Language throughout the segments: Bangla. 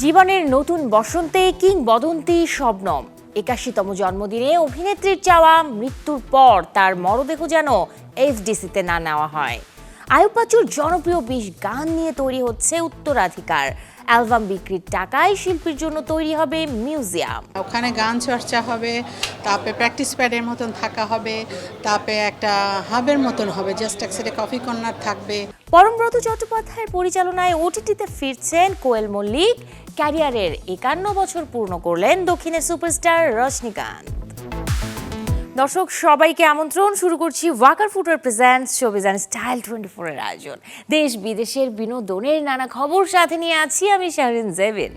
জীবনের নতুন বসন্তে কিংবদন্তি শবনম ৮১তম জন্মদিনে অভিনেত্রীর চাওয়া মৃত্যুর পর তার মরদেহ যেন এফডিসিতে না নেওয়া হয়। আয়ুব বাচ্চুর জনপ্রিয় ২০ গান নিয়ে তৈরি হচ্ছে উত্তরাধিকার। অ্যালবাম বিক্রির টাকায় শিল্পীর জন্য তৈরি হবে মিউজিয়াম। ওখানে গান চর্চা হবে, তারপরে প্র্যাকটিস প্যাডের মতন থাকা হবে, তারপরে একটা হাবের মতন হবে, জাস্ট এক সাইডে কফি কর্নার থাকবে। পরমব্রত চট্টোপাধ্যায়ের পরিচালনায় ওটিটিতে ফিরছেন কোয়েল মল্লিক। ক্যারিয়ারের ৫১ বছর পূর্ণ করলেন দক্ষিণের সুপারস্টার রজনীকান্ত। দর্শক সবাইকে আমন্ত্রণ, শুরু করছি Walker footwear presents showbiz and style 24 এর আয়োজন। দেশ বিদেশের বিনোদনের নানা খবর সাথে নিয়ে আছি আমি শাহরিন জেবিন।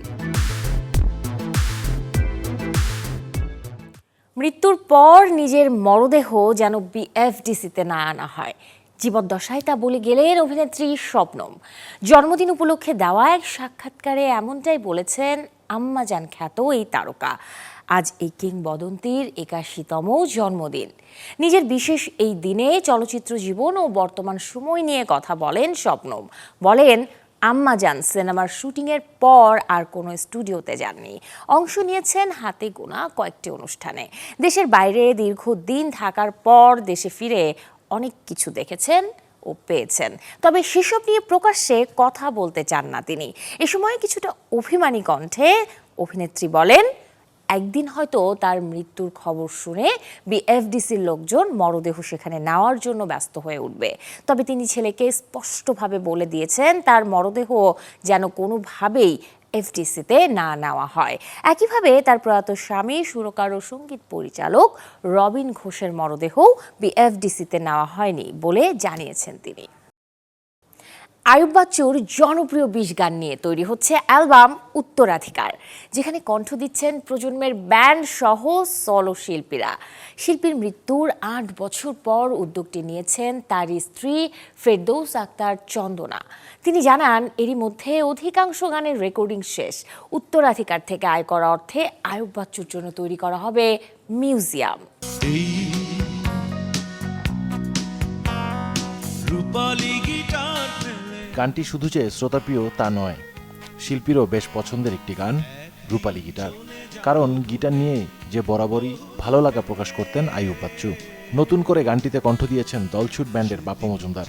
মৃত্যুর পর নিজের মরদেহ যেন বিএফডিসিতে না আনা হয়, জীবদ্দশায় তা বলে গেলেন অভিনেত্রী শবনম। জন্মদিন উপলক্ষে দেওয়া এক সাক্ষাৎকারে এমনটাই বলেছেন আম্মাজান খ্যাত এই তারকা। আজ এই কিংবদন্তির ৮১তম জন্মদিন। নিজের বিশেষ এই দিনে চলচ্চিত্র জীবন ও বর্তমান সময় নিয়ে কথা বলেন শবনম। বলেন, আম্মাজান সিনেমার শুটিংয়ের পর আর কোনো স্টুডিওতে যাননি, অংশ নিয়েছেন হাতে গোনা কয়েকটি অনুষ্ঠানে। দেশের বাইরে দীর্ঘদিন থাকার পর দেশে ফিরে অনেক কিছু দেখেছেন ও পেয়েছেন, তবে সেসব নিয়ে প্রকাশ্যে কথা বলতে চান না তিনি। এ সময় কিছুটা অভিমানী কণ্ঠে অভিনেত্রী বলেন, একদিন হয়তো তার মৃত্যুর খবর শুনে বিএফডিসির লোকজন মরদেহ সেখানে নেওয়ার জন্য ব্যস্ত হয়ে উঠবে। তবে তিনি ছেলেকে স্পষ্টভাবে বলে দিয়েছেন তার মরদেহ যেন কোনোভাবেই এফডিসিতে না নেওয়া হয়। একইভাবে তার প্রয়াত স্বামী সুরকার ও সঙ্গীত পরিচালক রবিন ঘোষের মরদেহ বিএফডিসিতে নেওয়া হয়নি বলে জানিয়েছেন তিনি। আয়ুব বাচ্চুর জনপ্রিয় ২০ গান নিয়ে তৈরি হচ্ছে অ্যালবাম উত্তরাধিকার, যেখানে কণ্ঠ দিচ্ছেন প্রজন্মের ব্যান্ড সহ সলো শিল্পীরা। শিল্পীর মৃত্যুর ৮ বছর পর উদ্যোগটি নিয়েছেন তারই স্ত্রী ফেরদৌস আক্তার চন্দনা। তিনি জানান, এরই মধ্যে অধিকাংশ গানের রেকর্ডিং শেষ। উত্তরাধিকার থেকে আয় করা অর্থে আয়ুব বাচ্চুর জন্য তৈরি করা হবে মিউজিয়াম। গানটি শুধু যে শ্রোতাপ্রিয় তা নয়, শিল্পীরও বেশ পছন্দের একটি গান রূপালী গিটার। কারণ গিটার নিয়ে যে বরাবরই ভালো লাগা প্রকাশ করতেন আয়ুব বাচ্চু। নতুন করে গানটিতে কণ্ঠ দিয়েছেন দলছুট ব্যান্ডের বাপ্পা মজুমদার।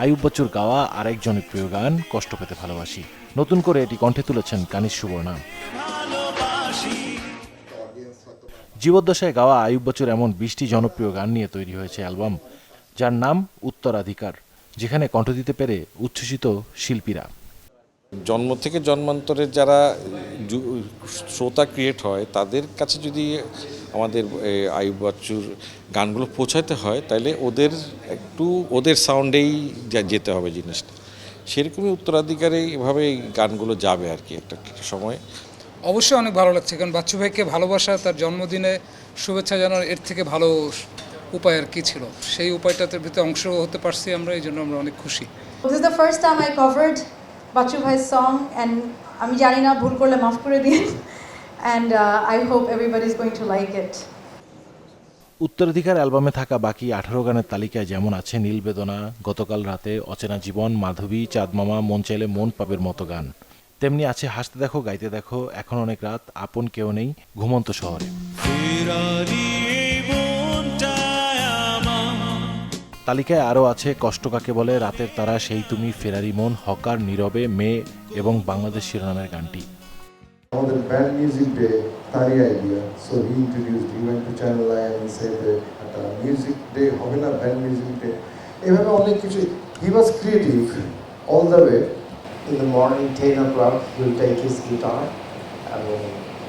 আয়ুব বাচ্চুর গাওয়া আরেক জনপ্রিয় গান কষ্ট পেতে ভালোবাসি। নতুন করে এটি কণ্ঠে তুলেছেন কানিজ সুবর্ণা। জীবদ্দশায় গাওয়া আয়ুব বাচ্চুর এমন ২০টি জনপ্রিয় গান নিয়ে তৈরি হয়েছে অ্যালবাম, যার নাম উত্তরাধিকার, যেখানে কণ্ঠ দিতে পেরে উচ্ছ্বসিত শিল্পীরা। জন্ম থেকে জন্মান্তরের যারা শ্রোতা ক্রিয়েট হয় তাদের কাছে যদি আমাদের আয়ুব বাচ্চুর গানগুলো পৌঁছাতে হয়, তাহলে ওদের সাউন্ডেই যেতে হবে জিনিসটা। সেরকমই উত্তরাধিকারে এভাবে গানগুলো যাবে আর কি একটা সময়। অবশ্যই অনেক ভালো লাগছে, কারণ বাচ্চু ভাইকে ভালোবাসা, তার জন্মদিনে শুভেচ্ছা জানার এর থেকে ভালো উপায় আর কি ছিল। সেই উপায়টাতে ভিতরে অংশ হতে পারছি আমরা, এই জন্য আমরা অনেক খুশি। This is the first time I covered Bachchu ভাই's song and আমি জানি না, ভুল করলে মাফ করে দিন, and I hope everybody is going to like it. উত্তরাধিকার অ্যালবামে থাকা বাকি ১৮ গানের তালিকায় যেমন আছে নীল বেদনা, গতকাল রাতে, অচেনা জীবন, মাধবী, চাঁদ মামা, মন চাইলে মন পাবের মতো গান। তেমনি আছে হাসতে দেখো, গাইতে দেখো, এখন অনেক রাত, আপন কেউ নেই, ঘুমন্ত শহরে। তালিকায় আরও আছে কষ্ট কাকে বলে, রাতের তারা, সেই তুমি, ফেরারি মন, হকার, নীরবে, মেয়ে এবং বাংলাদেশ শিরোনামের গানটি। আমাদের ব্যান্ড মিউজিক ডে তারই idea, so he introduced, he went to Channel i and said একটা মিউজিক ডে হবে না, ব্যান্ড মিউজিক ডে, এভাবে অনেক কিছু। He was creative all the way. In the morning 10 o'clock he will take his guitar এবং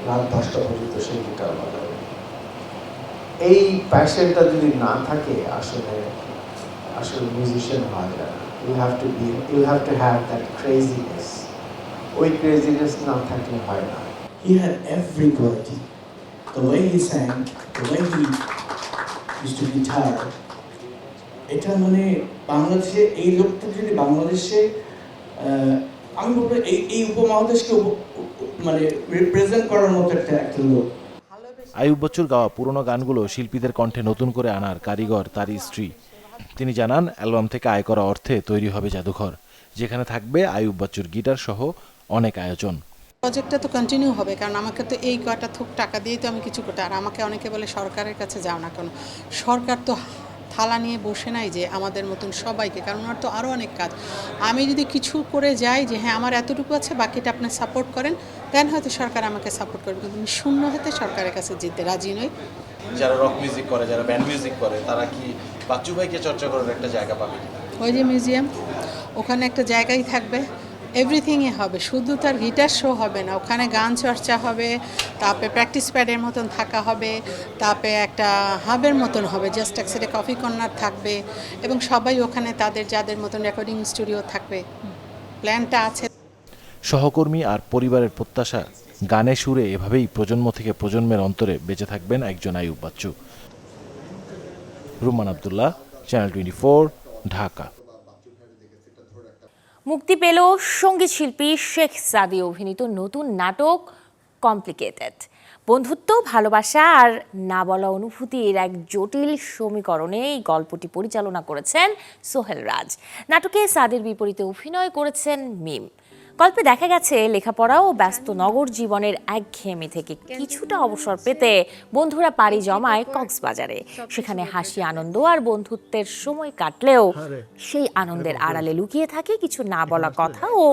রাত 10টা পর্যন্ত সেই গিটার বাজাবে। এই প্যাশনটা যদি না থাকে আসলে মিউজিশিয়ান হয় না। You have to have that craziness. ওই craziness না থাকলে হয় না। He had every quality. The way he sang, the way he used to guitar. এটা মানে বাংলাদেশে এই লোকটা যদি বাংলাদেশে আমি বলবো এই উপমহাদেশকে মানে রিপ্রেজেন্ট করার মতো একটা লোক। আয়ুব বাচ্চুর গাওয়া পুরনো গানগুলো শিল্পীদের কণ্ঠে নতুন করে আনার কারিগর তারই স্ত্রী। তিনি জানান, অ্যালবাম থেকে আয় করা অর্থে তৈরি হবে জাদুঘর, যেখানে থাকবে আইয়ুব বাচ্চুর গিটার সহ অনেক আয়োজন। প্রজেক্টটা তো কন্টিনিউ হবে, কারণ আমাকে তো এই কয়টা থোক টাকা দিয়েই তো আমি কিছু করতে, আর আমাকে অনেকে বলে সরকারের কাছে যাও না, কারণ সরকার তো থালা নিয়ে বসে নাই যে আমাদের মতন সবাইকে, কারণ ওনার তো আরও অনেক কাজ। আমি যদি কিছু করে যাই যে হ্যাঁ আমার এতটুকু আছে, বাকিটা আপনি সাপোর্ট করেন, দেন হয়তো সরকার আমাকে সাপোর্ট করবে, কিন্তু আমি শূন্য হতে সরকারের কাছে যেতে রাজি নই। যারা রক মিউজিক করে, যারা ব্যান্ড মিউজিক করে, তারা কি বাচ্চু ভাইকে চর্চা করার একটা জায়গা পাবে? ওই যে মিউজিয়াম, ওখানে একটা জায়গাই থাকবে, এভরিথিংই হবে, শুধু তার গিটার শো হবে না, ওখানে গান চর্চা হবে, তারপরে প্র্যাকটিস প্যাডের মতন থাকা হবে, তারপরে একটা হাবের মতন হবে, জাস্ট এক সাইডে কফি কর্নার থাকবে, এবং সবাই ওখানে তাদের যাদের মতন রেকর্ডিং স্টুডিও থাকবে, প্ল্যানটা আছে। সহকর্মী আর পরিবারের প্রত্যাশা, গানে সুরে এভাবেই প্রজন্ম থেকে প্রজন্মের অন্তরে বেঁচে থাকবেন একজন আইয়ুব বাচ্চু। রুমান আব্দুল্লাহ, চ্যানেল 24, ঢাকা। মুক্তি পেল সঙ্গীত শিল্পী শেখ সাদী অভিনীত নতুন নাটক কমপ্লিকেটেড। বন্ধুত্ব, ভালোবাসা আর না বলা অনুভূতির এক জটিল সমীকরণে এই গল্পটি পরিচালনা করেছেন সোহেল রাজ। নাটকে সাদীর বিপরীতে অভিনয় করেছেন মিম। গল্পে দেখা গেছে লেখাপড়া ও ব্যস্ত নগর জীবনের একঘেয়েমি থেকে কিছুটা অবসর পেতে বন্ধুরা পাড়ি জমায় কক্সবাজারে। সেখানে হাসি, আনন্দ আর বন্ধুত্বের সময় কাটলেও সেই আনন্দের আড়ালে লুকিয়ে থাকে কিছু না বলা কথা ও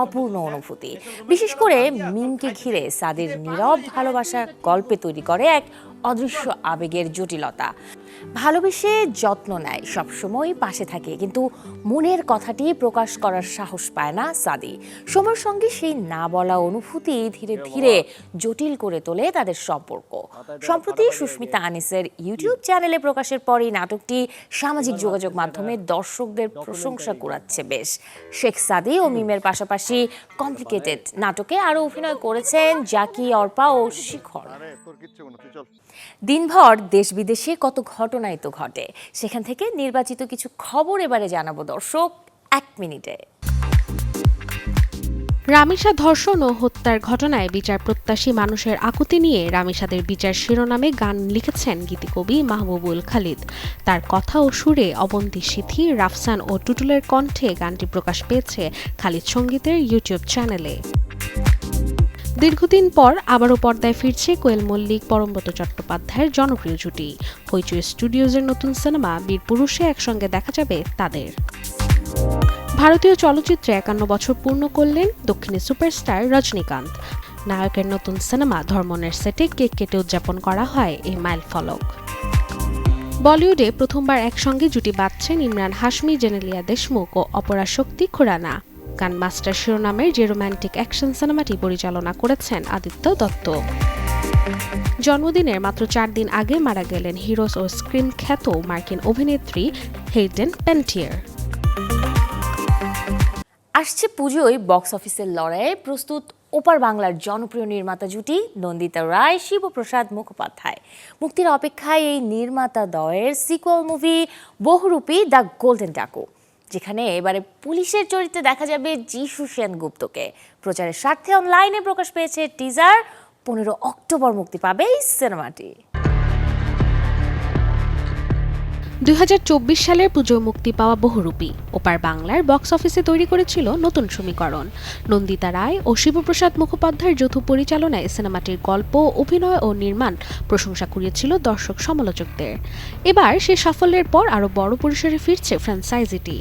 অপূর্ণ অনুভূতি। বিশেষ করে মিমকে ঘিরে সাদীর নীরব ভালোবাসার গল্পে তৈরি করে এক অদৃশ্য আবেগের জটিলতা। ভালোবেসে যত্ন নেয়, সবসময় পাশে থাকে, কিন্তু মনের কথাটি প্রকাশ করার সাহস পায় না সাদী। সময়ের সঙ্গে সেই না বলা অনুভূতি ধীরে ধীরে জটিল করে তোলে তাদের সম্পর্ক। সম্প্রতি সুস্মিতা আনিসের ইউটিউব চ্যানেলে প্রকাশের পরই নাটকটি সামাজিক যোগাযোগ মাধ্যমে দর্শকদের প্রশংসা কুড়াচ্ছে বেশ। শেখ সাদী ও মিমের পাশাপাশি কমপ্লিকেটেড নাটকে আরও অভিনয় করেছেন জাকি, অর্পা ও শিখর। দিনভর দেশ বিদেশে কত ঘটনাই তো ঘটে, সেখান থেকে নির্বাচিত কিছু খবর এবারে জানাবো দর্শক 1 মিনিটে। রামিসা ধর্ষণ ও হত্যার ঘটনায় বিচার প্রত্যাশী মানুষের আকুতি নিয়ে রামিসাদের বিচার শিরোনামে গান লিখেছেন গীতিকবি মাহবুবুল খালিদ। তার কথা ও সুরে অবন্তী সিথি, রাফসান ও টুটুলের কণ্ঠে গানটি প্রকাশ পেয়েছে খালিদ সঙ্গীতের ইউটিউব চ্যানেলে। দীর্ঘদিন পর আবারও পর্দায় ফিরছে কোয়েল মল্লিক, পরমব্রত চট্টোপাধ্যায়ের জনপ্রিয় জুটি। হইচই স্টুডিওজের নতুন সিনেমা বীরপুরুষে একসঙ্গে দেখা যাবে তাদের। ভারতীয় চলচ্চিত্রে 51 বছর পূর্ণ করলেন দক্ষিণী সুপারস্টার রজনীকান্ত। নায়কের নতুন সিনেমা ধর্মনের সেটে কেক কেটে উদযাপন করা হয় এই মাইলফলক। বলিউডে প্রথমবার একসঙ্গে জুটি বাঁধছেন ইমরান হাশমি, জেনেলিয়া দেশমুখ ও অপরাশক্তি খুরানা। গান মাস্টার শিরোনামের যে রোম্যান্টিক অ্যাকশন সিনেমাটি পরিচালনা করেছেন আদিত্য দত্ত। জন্মদিনের মাত্র 4 দিন আগে মারা গেলেন হিরোস ও স্ক্রিন খ্যাত মার্কিন অভিনেত্রী হেইডেন প্যান্টিয়ার। আসছে পুজোয় বক্স অফিসের লড়াইয়ে প্রস্তুত ওপার বাংলার জনপ্রিয় নির্মাতা জুটি নন্দিতা রায়, শিবপ্রসাদ মুখোপাধ্যায়। মুক্তির অপেক্ষায় এই নির্মাতা দ্বয়ের sequel movie Bahurupi the golden Daku, যেখানে এবারে পুলিশের চরিত্রে দেখা যাবে যিশু সেনগুপ্তকে। প্রচারের স্বার্থে অনলাইনে প্রকাশ পেয়েছে টিজার। 15 অক্টোবর মুক্তি পাবে এই সিনেমাটি। 2024 সালের পুজোয় মুক্তি পাওয়া বহুরূপী ওপার বাংলার বক্স অফিসে তৈরি করেছিল নতুন সমীকরণ। নন্দিতা রায় ও শিবপ্রসাদ মুখোপাধ্যায়ের যৌথ পরিচালনায় সিনেমাটির গল্প, অভিনয় ও নির্মাণ প্রশংসা কুড়িয়েছিল দর্শক সমালোচকদের। এবার সে সাফল্যের পর আরও বড় পরিসরে ফিরছে ফ্র্যাঞ্চাইজিটি।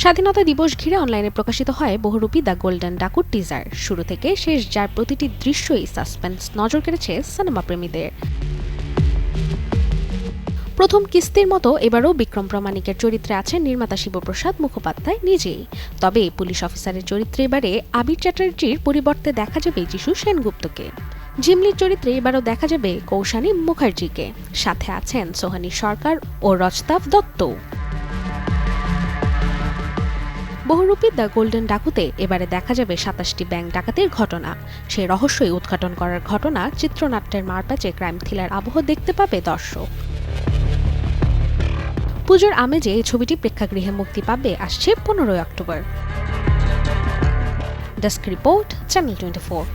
স্বাধীনতা দিবস ঘিরে অনলাইনে প্রকাশিত হয় বহুরূপী দ্য গোল্ডেন ডাকুর টিজার। শুরু থেকে শেষ, যার প্রতিটি দৃশ্যই সাসপেন্স নজর কেড়েছে সিনেমা প্রেমীদের। প্রথম কিস্তির মতো এবারও বিক্রম প্রামাণিকের চরিত্রে আছেন নির্মাতা শিবপ্রসাদ মুখোপাধ্যায় নিজেই। তবে পুলিশ অফিসারের চরিত্রে এবারে আবির চ্যাটার্জির পরিবর্তে দেখা যাবে যিশু সেনগুপ্তকে। জিমলির চরিত্রে এবারও দেখা যাবে কৌশানী মুখার্জিকে। সাথে আছেন সোহানী সরকার ও রজতাভ দত্ত। বহুরূপী দ্য গোল্ডেন ডাকুতে এবারে দেখা যাবে 27টি ব্যাংক ডাকাতির ঘটনা। সেই রহস্যই উদ্ঘাটন করার ঘটনা, চিত্রনাট্যের মারপ্যাচে ক্রাইম থ্রিলার আবহ দেখতে পাবে দর্শক। পুজোর আমেজে এই ছবিটি প্রেক্ষাগৃহে মুক্তি পাবে আসছে 15 October. Desk report, channel 24।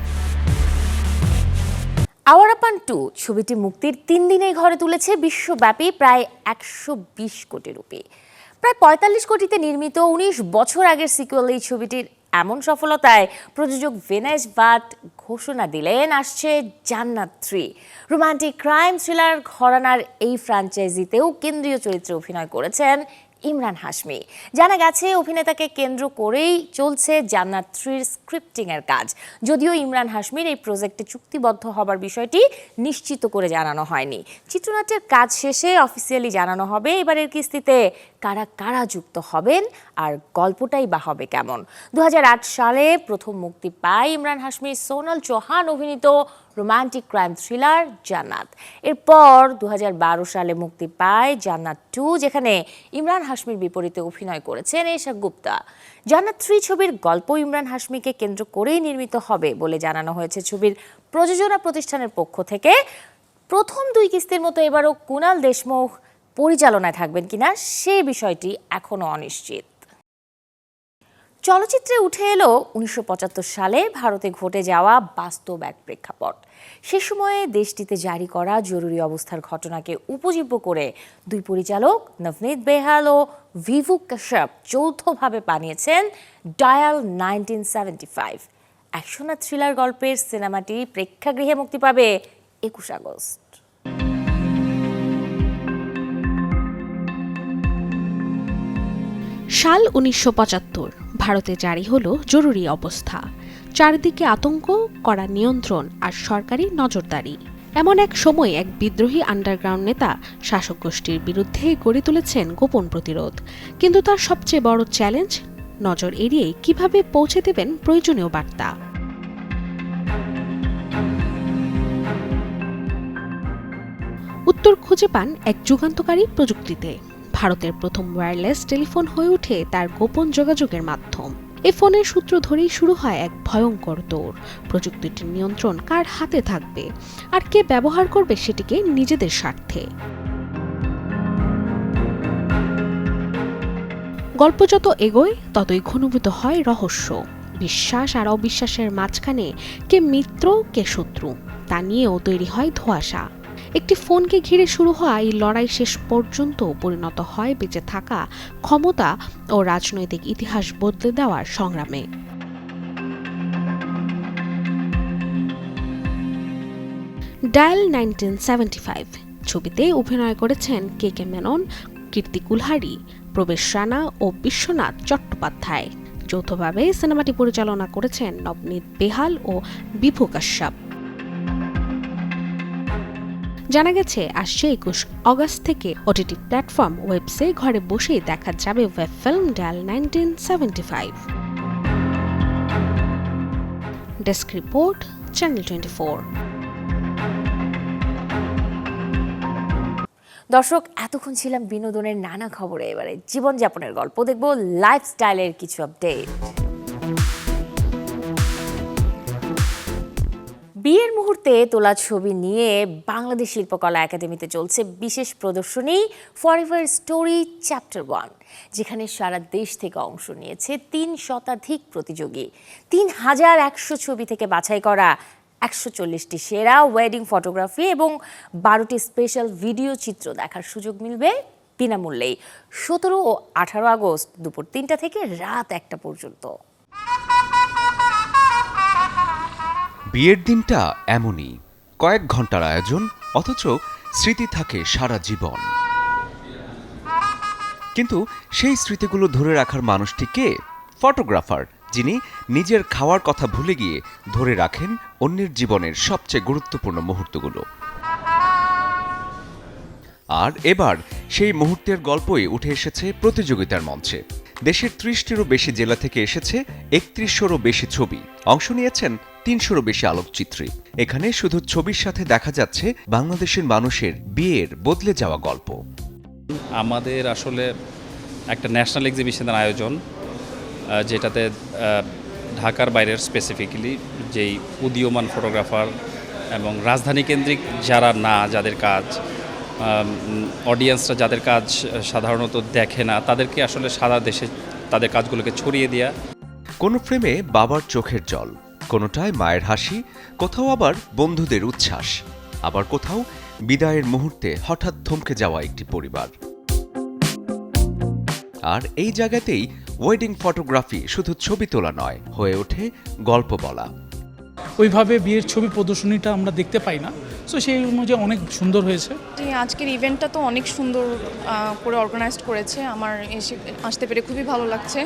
Awarapan two ছবিটি মুক্তির 3 দিনেই ঘরে তুলেছে বিশ্বব্যাপী প্রায় 120 কোটি রুপি। প্রায় 45 কোটিতে নির্মিত 19 বছর আগের সিকুয়েল এই ছবিটির এমন সফলতায় প্রযোজক ভিনেশ ভাট ঘোষণা দিলেন আসছে জান্নাত 3। রোমান্টিক ক্রাইম থ্রিলার ঘরানার এই ফ্র্যাঞ্চাইজিতেও কেন্দ্রীয় চরিত্রে অভিনয় করেছেন ইমরান হাশমি। জানা গেছে অভিনেতাকে কেন্দ্র করেই চলছে জান্নাত 3-র স্ক্রিপ্টিংয়ের কাজ। যদিও ইমরান হাশমির এই প্রজেক্টে চুক্তিবদ্ধ হবার বিষয়টি নিশ্চিত করে জানানো হয়নি। চিত্রনাট্যের কাজ শেষে অফিসিয়ালি জানানো হবে এবারের কিস্তিতে কারা কারা যুক্ত হবেন আর গল্পটাই বা হবে কেমন। 2008 সালে প্রথম মুক্তি পায় ইমরান হাশমির সোনাল চৌহান অভিনীত রোমান্টিক ক্রাইম থ্রিলার জান্নাত। এরপর 2012 সালে মুক্তি পায় জান্নাত 2, যেখানে ইমরান হাশমির বিপরীতে অভিনয় করেছেন এশা গুপ্তা। জান্নাত 3 ছবির গল্প ইমরান হাশমিকে কেন্দ্র করেই নির্মিত হবে বলে জানানো হয়েছে ছবির প্রযোজনা প্রতিষ্ঠানের পক্ষ থেকে। প্রথম 2 কিস্তির মতো এবারও কুনাল দেশমুখ পরিচালনায় থাকবেন কিনা সে বিষয়টি এখনো অনিশ্চিত। চলচ্চিত্রে উঠে এলো 1975 সালে ভারতে ঘটে যাওয়া বাস্তব এক প্রেক্ষাপট। সে সময়ে দেশটিতে জারি করা জরুরি অবস্থার ঘটনাকে উপজীব্য করে 2 পরিচালক নভনীত বেহাল ও ভিভু কাশ্যপ যৌথভাবে বানিয়েছেন ডায়াল 1975। অ্যাকশন আর থ্রিলার গল্পের সিনেমাটি প্রেক্ষাগৃহে মুক্তি পাবে 21 আগস্ট। সাল 1975, ভারতে জারি হলো জরুরি অবস্থা। চারিদিকে আতঙ্ক, কড়া নিয়ন্ত্রণ আর সরকারি নজরদারি। এমন এক সময় এক বিদ্রোহী আন্ডারগ্রাউন্ড নেতা শাসক গোষ্ঠীর বিরুদ্ধে গড়ে তুলেছেন গোপন প্রতিরোধ। কিন্তু তার সবচেয়ে বড় চ্যালেঞ্জ, নজর এড়িয়ে কিভাবে পৌঁছে দেবেন প্রয়োজনীয় বার্তা। উত্তর খুঁজে পান এক যুগান্তকারী প্রযুক্তিতে। ভারতের প্রথম ওয়্যারলেস টেলিফোন হয়ে ওঠে তার গোপন যোগাযোগের মাধ্যম। এই ফোনের সূত্র ধরেই শুরু হয় এক ভয়ঙ্কর দৌড়। প্রযুক্তিটির নিয়ন্ত্রণ কার হাতে থাকবে আর কে ব্যবহার করবে সেটিকে নিজেদের স্বার্থে। গল্প যত এগোয় ততই ঘনীভূত হয় রহস্য। বিশ্বাস আর অবিশ্বাসের মাঝখানে কে মিত্র কে শত্রু তা নিয়েও তৈরি হয় ধোঁয়াশা। একটি ফোনকে ঘিরে শুরু হওয়া এই লড়াই শেষ পর্যন্ত পরিণত হয় বেঁচে থাকা, ক্ষমতা ও রাজনৈতিক ইতিহাস বদলে দেওয়ার সংগ্রামে। ডায়াল 1975 ছবিতে অভিনয় করেছেন কে মেনন, কীর্তি কুলহারি, প্রবেশ রানা ও বিশ্বনাথ চট্টোপাধ্যায়। যৌথভাবে সিনেমাটি পরিচালনা করেছেন নবনীত বেহাল ও ভিভু কাশ্যপ। জানা গেছে আসছে 21 আগস্ট থেকে ওটিটি প্ল্যাটফর্ম ওয়েবসে ঘরে বসেই দেখা যাবে web film dial 1975। Desk report, channel 24। দর্শক, এতক্ষণ ছিলাম বিনোদনের নানা খবরে। এবারে জীবনযাপনের গল্প দেখব, লাইফস্টাইলের কিছু আপডেট। বিয়ের মুহূর্তে তোলা ছবি নিয়ে বাংলাদেশ শিল্পকলা একাডেমিতে চলছে বিশেষ প্রদর্শনী ফরএভার স্টোরি চ্যাপ্টার 1, যেখানে সারা দেশ থেকে অংশ নিয়েছে 3 শতাধিক প্রতিযোগী। 3100 ছবি থেকে বাছাই করা 140টি সেরা ওয়েডিং ফটোগ্রাফি এবং 12টি স্পেশাল ভিডিও চিত্র দেখার সুযোগ মিলবে বিনামূল্যেই 17 ও 18 আগস্ট দুপুর 3টা থেকে রাত 1টা পর্যন্ত। বিয়ের দিনটা এমনই, কয়েক ঘন্টার আয়োজন, অথচ স্মৃতি থাকে সারা জীবন। কিন্তু সেই স্মৃতিগুলো ধরে রাখার মানুষটি কে? ফটোগ্রাফার, যিনি নিজের খাওয়ার কথা ভুলে গিয়ে ধরে রাখেন অন্যের জীবনের সবচেয়ে গুরুত্বপূর্ণ মুহূর্তগুলো। আর এবার সেই মুহূর্তের গল্পই উঠে এসেছে প্রতিযোগিতার মঞ্চে। দেশের 30টিরও বেশি জেলা থেকে এসেছে 3100রও বেশি ছবি। অংশ নিয়েছেন 300রও বেশি আলোকচিত্রী। এখানে শুধু ছবির সাথে দেখা যাচ্ছে বাংলাদেশের মানুষের বিয়ের বদলে যাওয়া গল্প। আমাদের আসলে একটা ন্যাশনাল এক্সিবিশনের আয়োজন, যেটাতে ঢাকার বাইরের স্পেসিফিক্যালি যেই উদীয়মান ফটোগ্রাফার এবং রাজধানী কেন্দ্রিক যারা না, যাদের কাজ অডিয়েন্সরা যাদের কাজ সাধারণত দেখে না, তাদেরকে আসলে সারা দেশে তাদের কাজগুলোকে ছড়িয়ে দেয়া। কোনো ফ্রেমে বাবার চোখের জল, কোনোটায় মায়ের হাসি, কোথাও আবার বন্ধুদের উচ্ছ্বাস। আবার কোথাও বিদায়ের মুহূর্তে হঠাৎ থমকে যাওয়া একটি পরিবার। আর এই জায়গাতেই ওয়েডিং ফটোগ্রাফি শুধু ছবি তোলা নয়, হয়ে ওঠে গল্প বলা। ওইভাবে বিয়ের ছবি প্রদর্শনীটা আমরা দেখতে পাই না, সো সেই অনুযায়ী অনেক সুন্দর হয়েছে। আজকের ইভেন্টটা তো অনেক সুন্দর করে অর্গানাইজড করেছে, আমার আসতে পেরে খুবই ভালো লাগছে।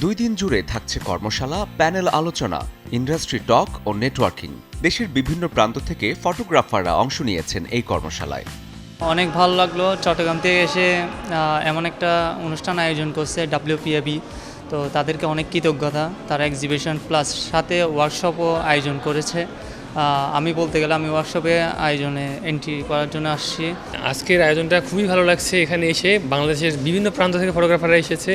2 দিন জুড়ে থাকছে কর্মশালা, প্যানেল আলোচনা, ইন্ডাস্ট্রি টক ও নেটওয়ার্কিং। দেশের বিভিন্ন প্রান্ত থেকে ফটোগ্রাফাররা অংশ নিয়েছেন এই কর্মশালায়। অনেক ভালো লাগলো চট্টগ্রাম থেকে এসে এমন একটা অনুষ্ঠান আয়োজন করছে WPAB, তো তাদেরকে অনেক কৃতজ্ঞতা। তারা এক্সিবিশন প্লাস সাথে ওয়ার্কশপও আয়োজন করেছে। আমি বলতে গেলে আমি ওয়ার্কশপে আয়োজনে এন্ট্রি করার জন্য আসছি। আজকের আয়োজনটা খুবই ভালো লাগছে। এখানে এসে বাংলাদেশের বিভিন্ন প্রান্ত থেকে ফটোগ্রাফাররা এসেছে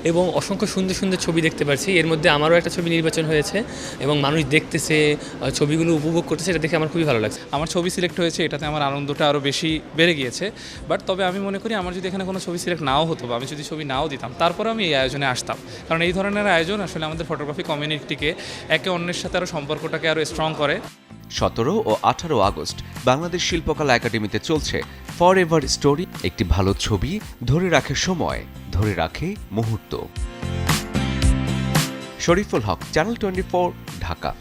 এবং অসংখ্য সুন্দর সুন্দর ছবি দেখতে পাচ্ছি। এর মধ্যে আমারও একটা ছবি নির্বাচন হয়েছে এবং মানুষ দেখতেছে, ছবিগুলো উপভোগ করতেছে, এটা দেখে আমার খুবই ভালো লাগছে। আমার ছবি সিলেক্ট হয়েছে, এটাতে আমার আনন্দটা আরও বেশি বেড়ে গিয়েছে। বাট তবে আমি মনে করি আমার যদি এখানে কোনো ছবি সিলেক্ট নাও হতো বা আমি যদি ছবি নাও দিতাম, তারপরে আমি এই আয়োজনে আসতাম, কারণ এই ধরনের আয়োজন আসলে আমাদের ফটোগ্রাফি কমিউনিটিকে একে অন্যের সাথে আরও সম্পর্কটাকে আরও স্ট্রং করে। 17 ও 18 আগস্ট বাংলাদেশ শিল্পকলা একাডেমিতে চলছে ফর এভার স্টোরি। একটি ভালো ছবি ধরে রাখে সময়, ধরে রাখে মুহূর্ত। শরীফুল হক, চ্যানেল 24, ঢাকা।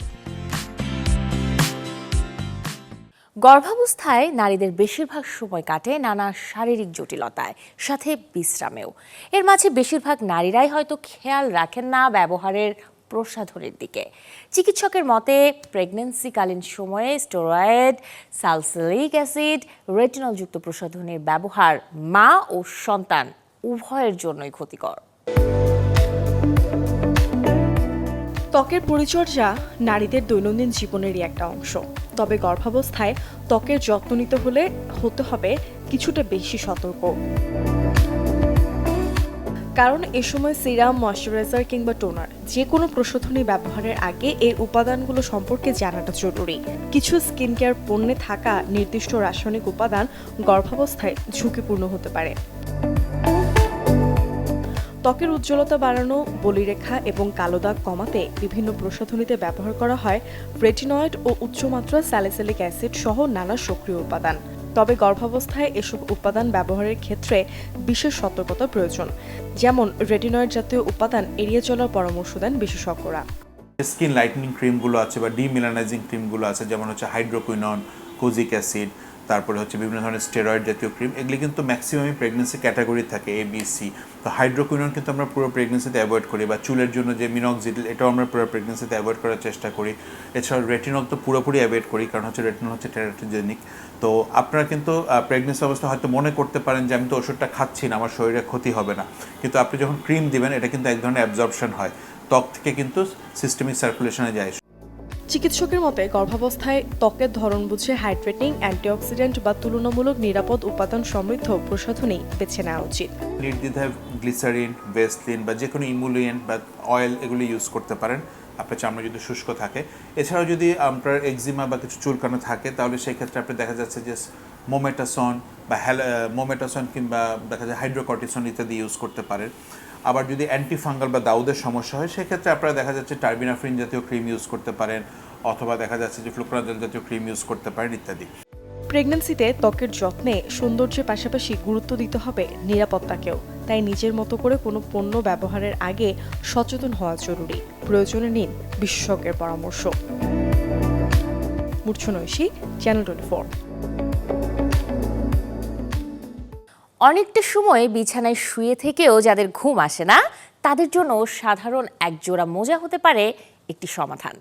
গর্ভাবস্থায় নারীদের বেশিরভাগ সময় কাটে নানা শারীরিক জটিলতায়, সাথে বিশ্রামেও। এর মাঝে বেশিরভাগ নারীরাই হয়তো খেয়াল রাখেন না ব্যবহারের প্রসাধনের দিকে। চিকিৎসকের মতে প্রেগন্যান্সিকালীন সময়ে স্টেরয়েড, সালসিলিক অ্যাসিড, রেটিনলযুক্ত প্রসাধনের ব্যবহার মা ও সন্তান উভয়ের জন্যই ক্ষতিকর। ত্বকের পরিচর্যা নারীদের দৈনন্দিন জীবনেরই একটা অংশ। তবে গর্ভাবস্থায় ত্বকের যত্ন নিতে হলে হতে হবে কিছুটা বেশি সতর্ক, কারণ এ সময় সিরাম, ময়শ্চারাইজার কিংবা টোনার যে কোনো প্রসাধনী ব্যবহারের আগে এই উপাদানগুলো সম্পর্কে জানাটা জরুরি। কিছু স্কিন কেয়ার পণ্যে থাকা নির্দিষ্ট রাসায়নিক উপাদান গর্ভাবস্থায় ঝুঁকিপূর্ণ হতে পারে। ত্বকের উজ্জ্বলতা বাড়ানো, বলিরেখা এবং কালো দাগ কমাতে বিভিন্ন প্রসাধনীতে ব্যবহার করা হয় রেটিনয়েড ও উচ্চমাত্রা স্যালিসিলিক অ্যাসিড সহ নানা সক্রিয় উপাদান। তবে গর্ভাবস্থায় এসব উপাদান ব্যবহারের ক্ষেত্রে বিশেষ সতর্কতা প্রয়োজন, যেমন রেটিনয়েড জাতীয় উপাদান এড়িয়ে চলার পরামর্শ দেন বিশেষজ্ঞরা। স্কিন লাইটনিং ক্রিমগুলো আছে বা ডিমিলানাইজিং ক্রিমগুলো আছে, যেমন হচ্ছে হাইড্রোকুইনন, কোজিক অ্যাসিড, তারপরে হচ্ছে বিভিন্ন ধরনের স্টেরয়েড জাতীয় ক্রিম, এগুলি কিন্তু ম্যাক্সিমামই প্রেগনেন্সি ক্যাটাগরি থাকে ABC। তো হাইড্রোকুইনন কিন্তু আমরা পুরো প্রেগনেন্সিতে অ্যাভয়েড করি, বা চুলের জন্য যে মিনক্সিডিল, এটাও আমরা পুরো প্রেগনেন্সিতে অ্যাভয়েড করার চেষ্টা করি। এছাড়াও রেটিনল তো পুরোপুরি অ্যাভয়েড করি, কারণ হচ্ছে রেটিনল হচ্ছে টেরাটোজেনিক। তো আপনারা কিন্তু প্রেগনেন্সি অবস্থা হয়তো মনে করতে পারেন যে আমি তো ওষুধটা খাচ্ছি না, আমার শরীরে ক্ষতি হবে না, কিন্তু আপনি যখন ক্রিম দিবেন এটা কিন্তু এক ধরনের অ্যাবজর্পশন হয়, ত্বক থেকে কিন্তু সিস্টেমিক সার্কুলেশনে যায়। চিকিৎসকের মতে গর্ভাবস্থায় ত্বকের ধরন বুঝে হাইড্রেটিং, অ্যান্টিঅক্সিডেন্ট বা তুলনামূলক নিরাপদ উপাদান সমৃদ্ধ প্রসাধনী বেছে নেওয়া উচিত। নির্দ্বিধায় গ্লিসারিন, ভেসলিন বা যে কোনো ইমুলিয়েন্ট বা অয়েল এগুলি ইউজ করতে পারেন আপনার চামড়া যদি শুষ্ক থাকে। এছাড়াও যদি আপনার এক্সিমা বা কিছু চুলকানো থাকে, তাহলে সেই ক্ষেত্রে আপনি দেখা যাচ্ছে যে মোমেটাসন বা মোমেটাসন কিংবা দেখা যায় হাইড্রোকর্টিসন ইত্যাদি ইউজ করতে পারেন। আবার যদি অ্যান্টিফাঙ্গাল বা দাউদের সমস্যা হয়, সেক্ষেত্রে আপনারা দেখা যাচ্ছে টার্বিনাফ্রিন জাতীয় ক্রিম ইউজ করতে পারেন, অথবা দেখা যাচ্ছে যে ফ্লুকোনাজল জাতীয় ক্রিম ইউজ করতে পারেন ইত্যাদি। প্রেগন্যান্সিতে ত্বকের যত্নে সৌন্দর্যের পাশাপাশি গুরুত্ব দিতে হবে নিরাপত্তাকেও। তাই নিজের মতো করে কোনো পণ্য ব্যবহারের আগে সচেতন হওয়া জরুরি। প্রয়োজনে নিন বিশেষজ্ঞের পরামর্শ। মূর্ছনা ঐশী, চ্যানেল 24। অনেকটা সময় বিছানায় শুয়ে থেকেও যাদের ঘুম আসে না, তাদের জন্য সাধারণ একজোড়া মোজা হতে পারে একটি সমাধান।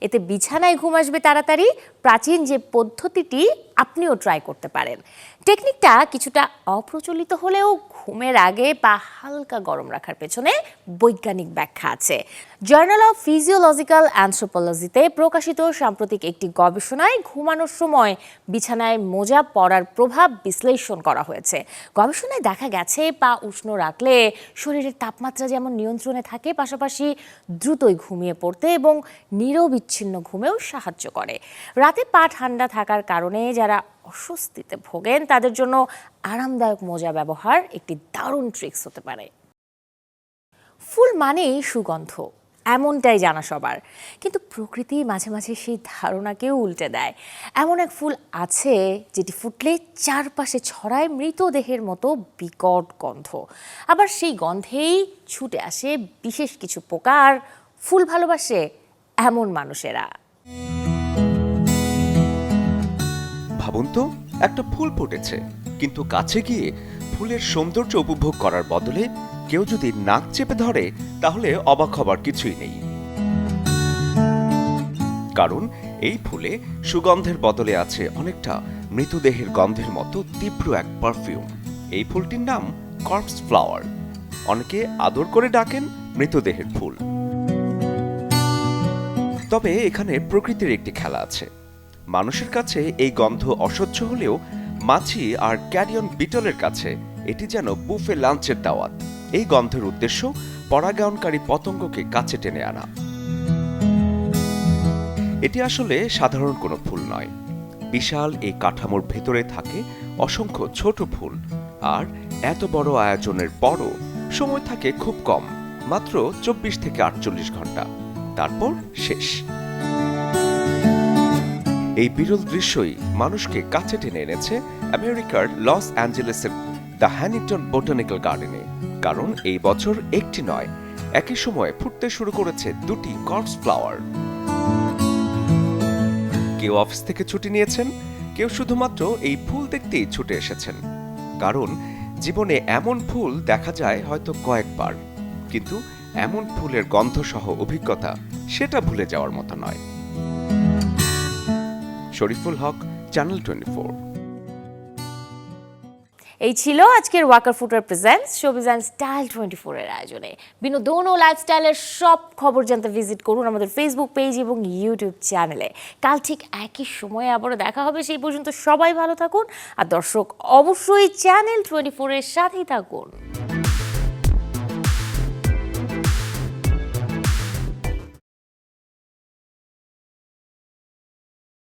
এতে বিছানায় ঘুম আসবে তাড়াতাড়ি। প্রাচীন যে পদ্ধতিটি আপনিও ট্রাই করতে পারেন। টেকনিকটা কিছুটা অপ্রচলিত হলেও ঘুমের আগে পা হালকা গরম রাখার পেছনে বৈজ্ঞানিক ব্যাখ্যা আছে। জার্নাল অফ ফিজিওলজিক্যাল অ্যানথ্রোপোলজিতে প্রকাশিত সাম্প্রতিক একটি গবেষণায় ঘুমানোর সময় বিছানায় মোজা পরার প্রভাব বিশ্লেষণ করা হয়েছে। গবেষণায় দেখা গেছে পা উষ্ণ রাখলে শরীরের তাপমাত্রা যেমন নিয়ন্ত্রণে থাকে, পাশাপাশি দ্রুতই ঘুমিয়ে পড়তে এবং নিরবিচ্ছিন্ন ঘুমেও সাহায্য করে। রাতে পা ঠান্ডা থাকার কারণে যারা অস্বস্তিতে ভোগেন তাদের জন্য আরামদায়ক মোজা ব্যবহার একটি দারুণ ট্রিক্স হতে পারে। ফুল মানেই সুগন্ধ। এমনটাই জানা সবার, কিন্তু প্রকৃতি মাঝে মাঝে সেই ধারণাকেও উল্টে দেয়। এমন এক ফুল আছে যেটি ফুটলে চারপাশে ছড়ায় মৃতদেহের মতো বিকট গন্ধ, আবার সেই গন্ধেই ছুটে আসে বিশেষ কিছু পোকা আর ফুল ভালোবাসে এমন মানুষেরা। ভাবুন তো, একটা ফুল ফুটেছে, কিন্তু কাছে গিয়ে ফুলের সৌন্দর্য উপভোগ করার বদলে কেউ যদি নাক চেপে ধরে তাহলে অবাক হবার কিছুই নেই। কারণ এই ফুলে সুগন্ধের বদলে আছে অনেকটা মৃতদেহের গন্ধের মতো তীব্র এক পারফিউম। এই ফুলটির নাম কর্পস ফ্লাওয়ার, অনেকে আদর করে ডাকেন মৃতদেহের ফুল। তবে এখানে প্রকৃতির একটি খেলা আছে। মানুষের কাছে এই গন্ধ অসহ্য হলেও মাছি আর ক্যারিয়ন বিটলের কাছে এটি যেন বুফে লাঞ্চের দাওয়াত। এই গন্ধের উদ্দেশ্য পরাগায়নকারী পতঙ্গকে কাছে টেনে আনা। এটি আসলে সাধারণ কোনো ফুল নয়। বিশাল এই কাঠামোর ভেতরে থাকে অসংখ্য ছোট ফুল, আর এত বড় আয়োজনের পরও সময় থাকে খুব কম, মাত্র 24 থেকে 48 ঘন্টা, তারপর শেষ। এই বিরল দৃশ্যই মানুষকে কাছে টেনে এনেছে আমেরিকার লস অ্যাঞ্জেলেসের দ্য হ্যানিংটন বোটানিক্যাল গার্ডেনে। কারণ এই বছর একটি নয়, একই সময়ে ফুটতে শুরু করেছে 2টি কর্পস ফ্লাওয়ার। কেউ অফিস থেকে ছুটি নিয়েছেন, কেউ শুধুমাত্র এই ফুল দেখতেই ছুটে এসেছেন। কারণ জীবনে এমন ফুল দেখা যায় হয়তো কয়েকবার, কিন্তু এমন ফুলের গন্ধসহ অভিজ্ঞতা সেটা ভুলে যাওয়ার মতো নয়। শরীফুল হক, চ্যানেল 24। এই ছিল আজকের Walker footwear presents showbiz and style 24 এর আয়োজনে। বিনোদন ও লাইফস্টাইলের সব খবর জানতে ভিজিট করুন আমাদের ফেসবুক পেজ এবং ইউটিউব চ্যানেলে। কাল ঠিক একই সময়ে আবারও দেখা হবে। সেই পর্যন্ত সবাই ভালো থাকুন, আর দর্শক অবশ্যই চ্যানেল 24 এর সাথেই থাকুন।